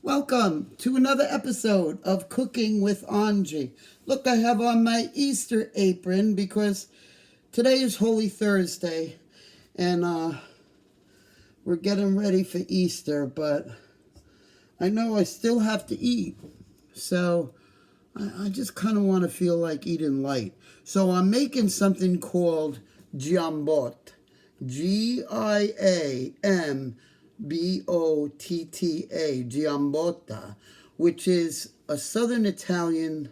Welcome to another episode of Cooking with Angie. Look, I have on my Easter apron because today is Holy Thursday and we're getting ready for Easter, but I know I still have to eat. So I just kind of want to feel like eating light. So I'm making something called Giambotta. Giambotta, Giambotta, which is a southern Italian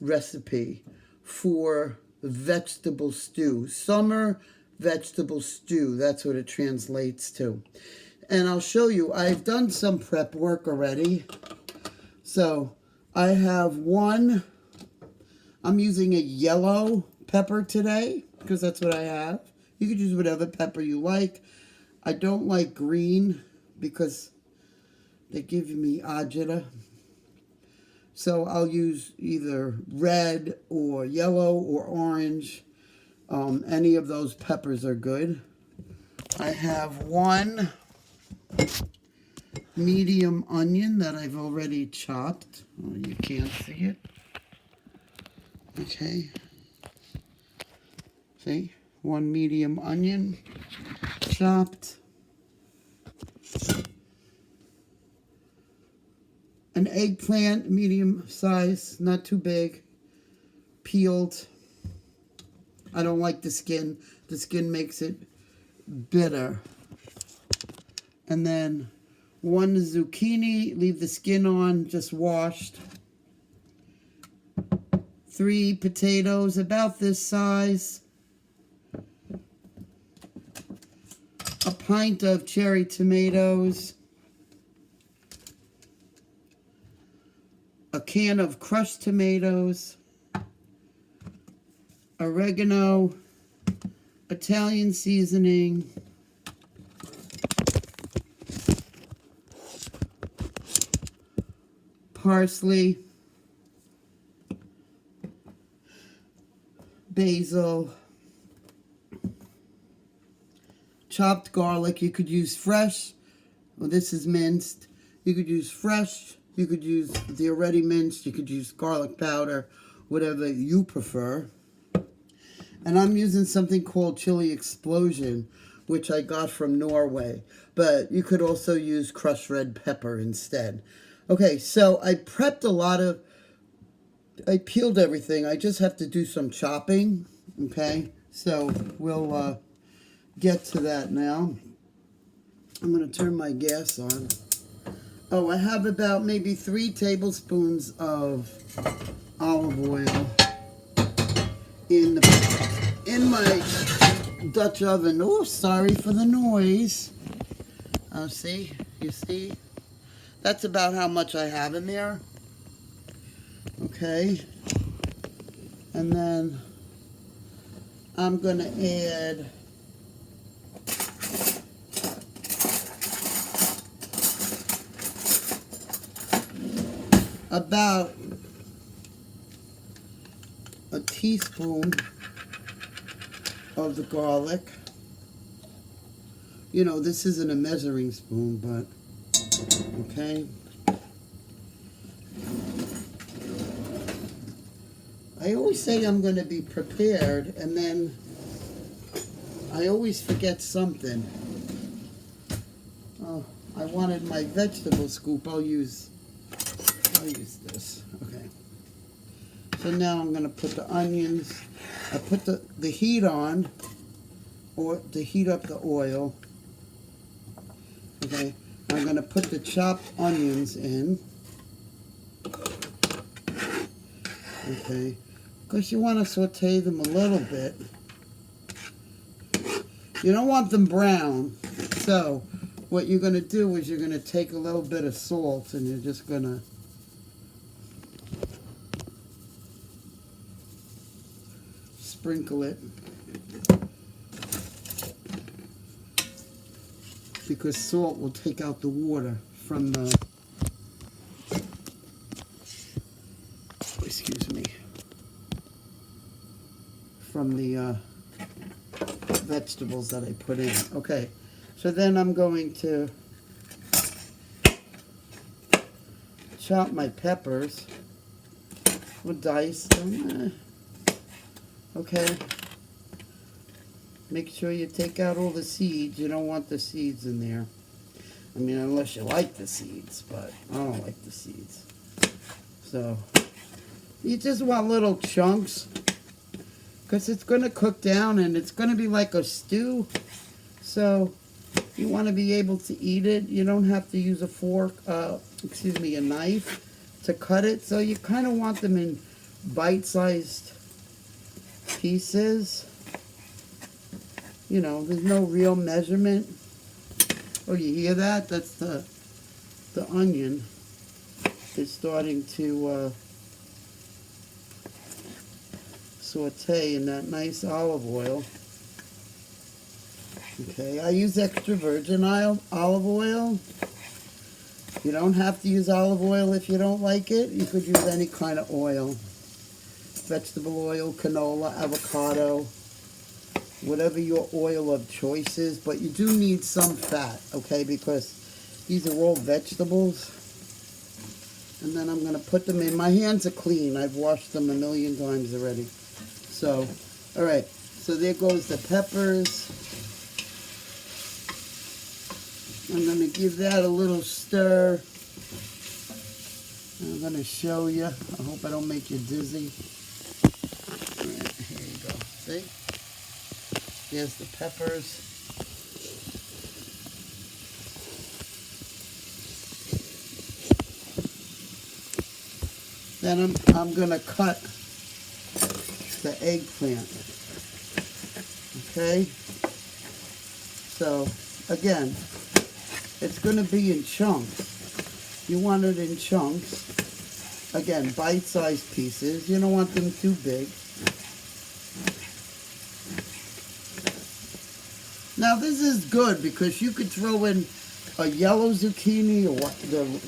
recipe for vegetable stew. Summer vegetable stew, that's what it translates to. And I'll show you, I've done some prep work already. So I have I'm using a yellow pepper today because that's what I have. You could use whatever pepper you like. I don't like green because they give me agita. So I'll use either red or yellow or orange. Any of those peppers are good. I have one medium onion that I've already chopped. Oh, you can't see it. Okay. See? One medium onion chopped. An eggplant, medium size, not too big, peeled. I don't like the skin. The skin makes it bitter. And then one zucchini, leave the skin on, just washed. 3 potatoes, about this size. A pint of cherry tomatoes. A can of crushed tomatoes. Oregano. Italian seasoning. Parsley. Basil. Chopped garlic. You could use fresh. Well, this is minced. You could use fresh. You could use the already minced. You could use garlic powder, whatever you prefer. And I'm using something called Chili Explosion, which I got from Norway. But you could also use crushed red pepper instead. Okay, so I prepped I peeled everything. I just have to do some chopping. Okay, so we'll get to that now. I'm going to turn my gas on. Oh, I have about maybe 3 tablespoons of olive oil in my Dutch oven. Oh, sorry for the noise. Oh, see? You see? That's about how much I have in there. Okay. And then I'm going to add about a teaspoon of the garlic. You know, this isn't a measuring spoon, but okay. I always say I'm going to be prepared, and then I always forget something. Oh, I wanted my vegetable scoop. I'll use this. Okay. So now I'm going to put the onions. I put the heat on, or to heat up the oil. Okay. I'm going to put the chopped onions in. Okay. Because you want to saute them a little bit. You don't want them brown. So what you're going to do is you're going to take a little bit of salt and you're just going to sprinkle it, because salt will take out the water from the, from the vegetables that I put in. Okay, so then I'm going to chop my peppers. We'll dice them. Okay. Make sure you take out all the seeds. You don't want the seeds in there. I mean, unless you like the seeds, but I don't like the seeds. So, you just want little chunks, because it's going to cook down and it's going to be like a stew. So, you want to be able to eat it. You don't have to use a fork, a knife to cut it. So, you kind of want them in bite-sized pieces. You know, there's no real measurement. Oh, you hear that? That's the onion is starting to saute in that nice olive oil. Okay, I use extra virgin olive oil. You don't have to use olive oil if you don't like it. You could use any kind of oil. Vegetable oil, canola, avocado, whatever your oil of choice is, but you do need some fat, okay, because these are all vegetables. And then I'm going to put them in. My hands are clean. I've washed them a million times already. So, all right, so there goes the peppers. I'm going to give that a little stir. I'm going to show you. I hope I don't make you dizzy. All right, here you go. See? Here's the peppers. Then I'm going to cut the eggplant. Okay? So, again, it's going to be in chunks. You want it in chunks. Again, bite-sized pieces. You don't want them too big. Now this is good because you could throw in a yellow zucchini or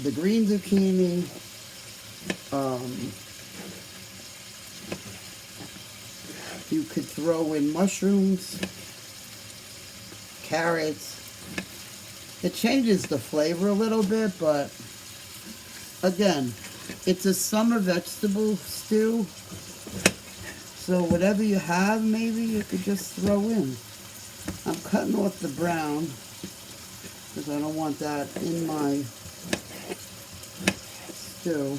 the green zucchini. You could throw in mushrooms, carrots. It changes the flavor a little bit, but again, it's a summer vegetable stew. So whatever you have, maybe you could just throw in. I'm cutting off the brown because I don't want that in my stew.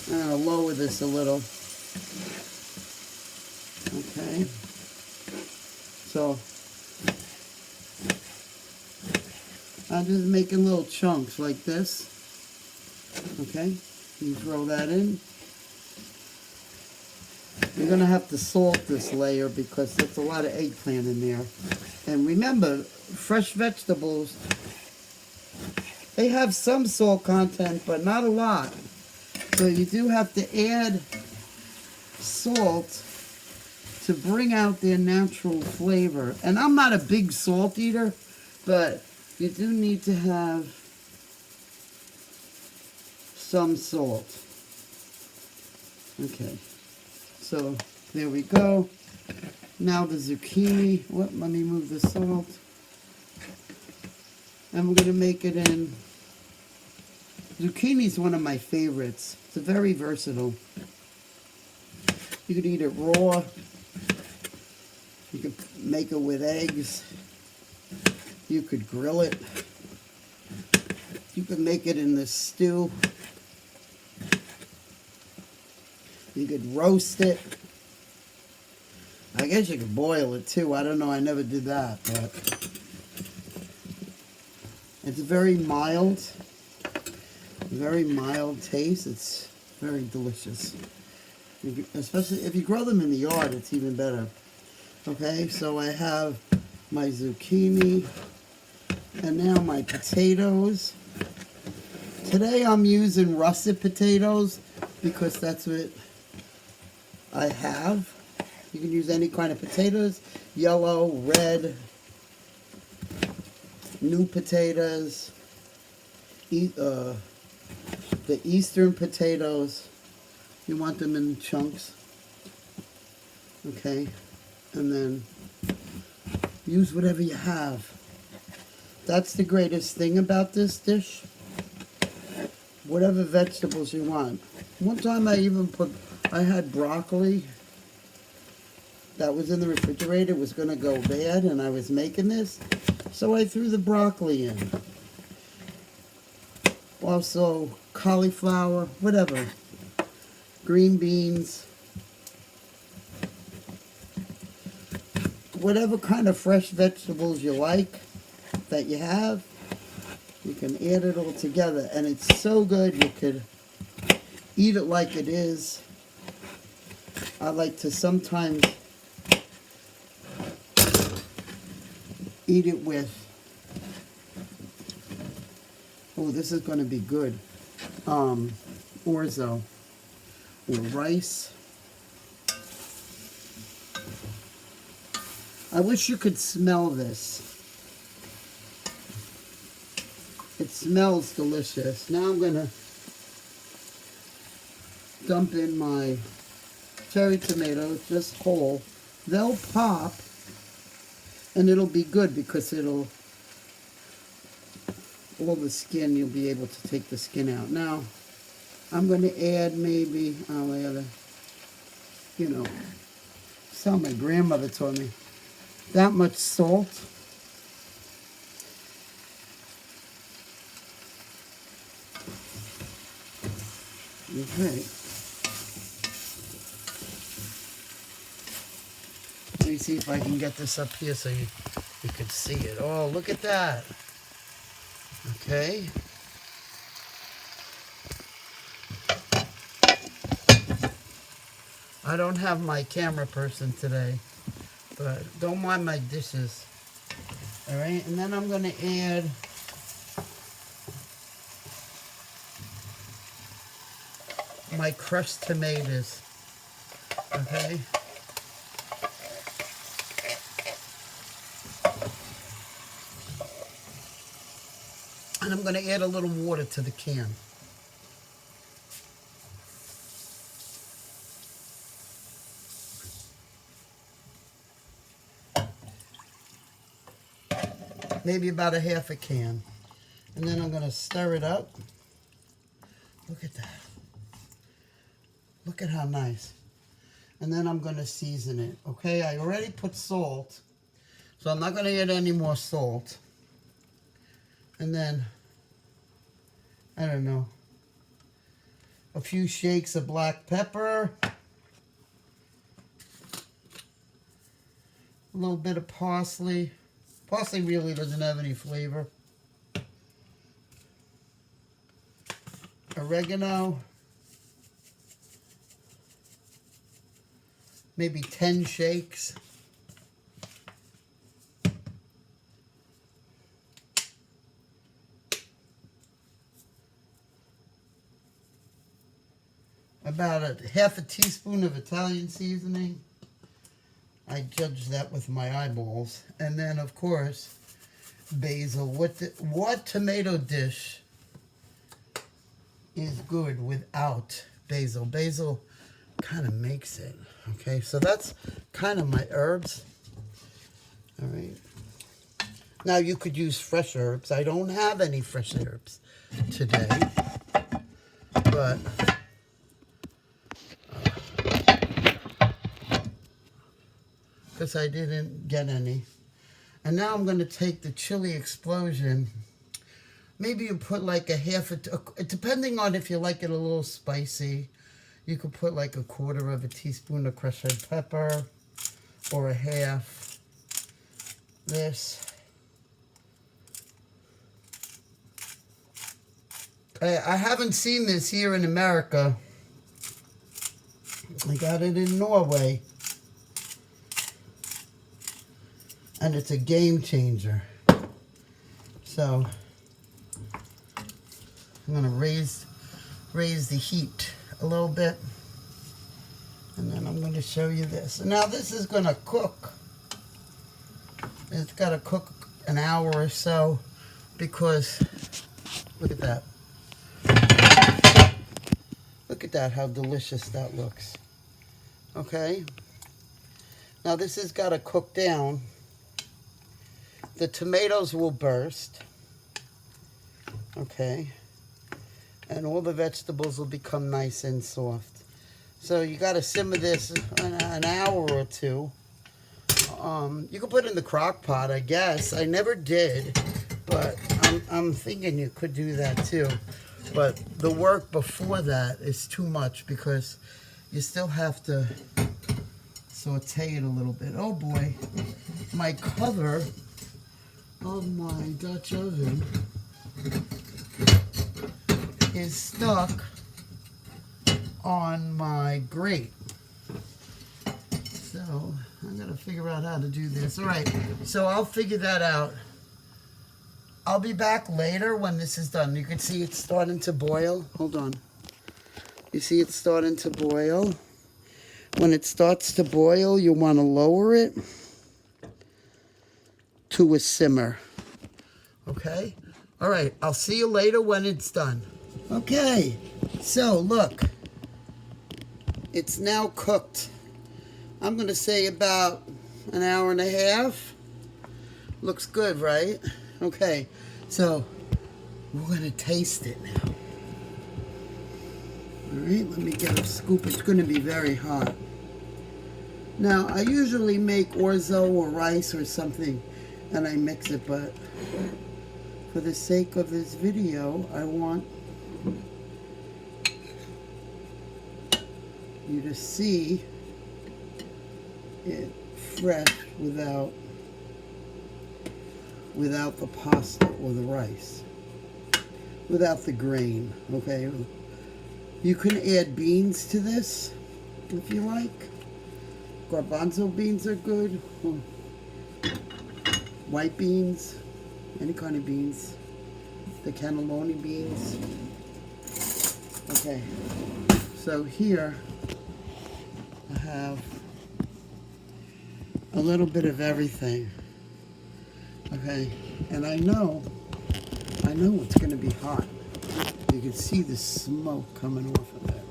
I'm going to lower this a little. Okay. So, I'm just making little chunks like this. Okay. You throw that in. You're going to have to salt this layer because there's a lot of eggplant in there. And remember, fresh vegetables, they have some salt content, but not a lot. So you do have to add salt to bring out their natural flavor. And I'm not a big salt eater, but you do need to have some salt. Okay. So, there we go. Now the zucchini. Let me move the salt. And we're going to make it in. Zucchini is one of my favorites. It's very versatile. You could eat it raw. You could make it with eggs. You could grill it. You could make it in the stew. You could roast it. I guess you could boil it too. I don't know. I never did that. But it's very mild taste. It's very delicious. Especially if you grow them in the yard, it's even better. Okay, so I have my zucchini and now my potatoes. Today I'm using russet potatoes because that's what I have. You can use any kind of potatoes, yellow, red, new potatoes, the eastern potatoes. You want them in chunks. Okay, and then use whatever you have. That's the greatest thing about this dish. Whatever vegetables you want. One time I had broccoli that was in the refrigerator. It was going to go bad, and I was making this. So I threw the broccoli in. Also, cauliflower, whatever. Green beans. Whatever kind of fresh vegetables you like that you have, you can add it all together. And it's so good, you could eat it like it is. I like to sometimes eat it with, oh, this is going to be good, orzo or rice. I wish you could smell this. It smells delicious. Now I'm going to dump in my cherry tomatoes, just whole. They'll pop, and it'll be good because all the skin, you'll be able to take the skin out. Now, I'm going to add maybe, I'll add that's how my grandmother taught me, that much salt. Okay. Let me see if I can get this up here so you could see it. Oh, look at that. Okay. I don't have my camera person today, but don't mind my dishes. All right, and then I'm going to add my crushed tomatoes. Okay. And I'm going to add a little water to the can. Maybe about a half a can. And then I'm going to stir it up. Look at that. Look at how nice. And then I'm going to season it. Okay, I already put salt, so I'm not going to add any more salt. And then, I don't know, a few shakes of black pepper, a little bit of parsley. Parsley really doesn't have any flavor. Oregano. Maybe 10 shakes. About half a teaspoon of Italian seasoning. I judge that with my eyeballs. And then, of course, basil. What tomato dish is good without basil? Basil kind of makes it. Okay, so that's kind of my herbs. All right. Now, you could use fresh herbs. I don't have any fresh herbs today, but because I didn't get any. And now I'm going to take the chili explosion. Maybe you put like depending on if you like it a little spicy, you could put like 1/4 of a teaspoon of crushed red pepper or a half. This. I haven't seen this here in America. I got it in Norway. And it's a game changer. So I'm going to raise the heat a little bit. And then I'm going to show you this. Now this is going to cook. It's got to cook an hour or so because look at that. Look at that, how delicious that looks. Okay. Now this has got to cook down. the tomatoes will burst. Okay. And all the vegetables will become nice and soft. So you got to simmer this an hour or two. You can put it in the crock pot, I guess. I never did, but I'm thinking you could do that too. But the work before that is too much because you still have to saute it a little bit. Oh boy, my cover of my Dutch oven is stuck on my grate. So I gotta figure out how to do this. All right, so I'll figure that out. I'll be back later when this is done. You can see it's starting to boil. Hold on. You see it's starting to boil. When it starts to boil, you want to lower it to a simmer. Okay? All right, I'll see you later when it's done. Okay, so look. It's now cooked. I'm going to say about an hour and a half. Looks good, right? Okay, so we're going to taste it now. All right, let me get a scoop. It's going to be very hot. Now, I usually make orzo or rice or something, and I mix it, but for the sake of this video, I want you to see it fresh without the pasta or the rice, without the grain. Okay, you can add beans to this if you like. Garbanzo beans are good. White beans, any kind of beans. The cannelloni beans. Okay, so here I have a little bit of everything. Okay, and I know it's going to be hot. You can see the smoke coming off of it.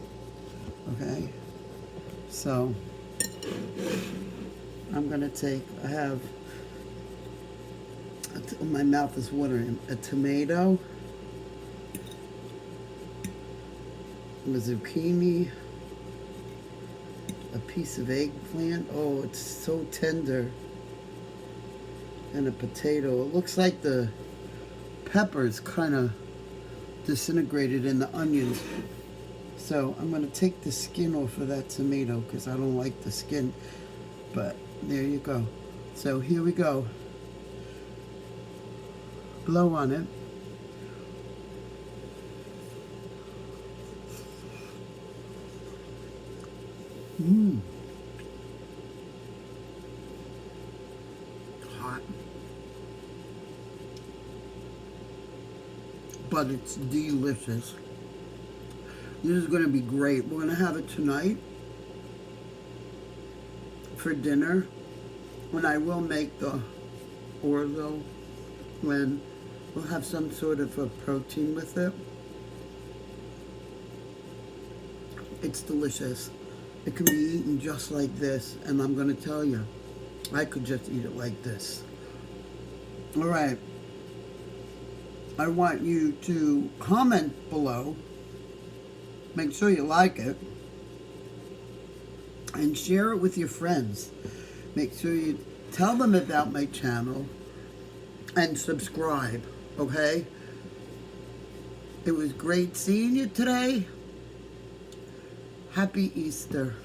Okay, so I'm going to take, my mouth is watering, a tomato, a zucchini, a piece of eggplant. Oh, it's so tender. And a potato. It looks like the peppers kind of disintegrated in the onions. So I'm going to take the skin off of that tomato because I don't like the skin. But there you go. So here we go. Blow on it. Mmm. Hot. But it's delicious. This is going to be great. We're going to have it tonight for dinner. When I will make the orzo, when we'll have some sort of a protein with it. It's delicious. It can be eaten just like this, and I'm going to tell you, I could just eat it like this. All right. I want you to comment below. Make sure you like it. And share it with your friends. Make sure you tell them about my channel. And subscribe, okay? It was great seeing you today. Happy Easter.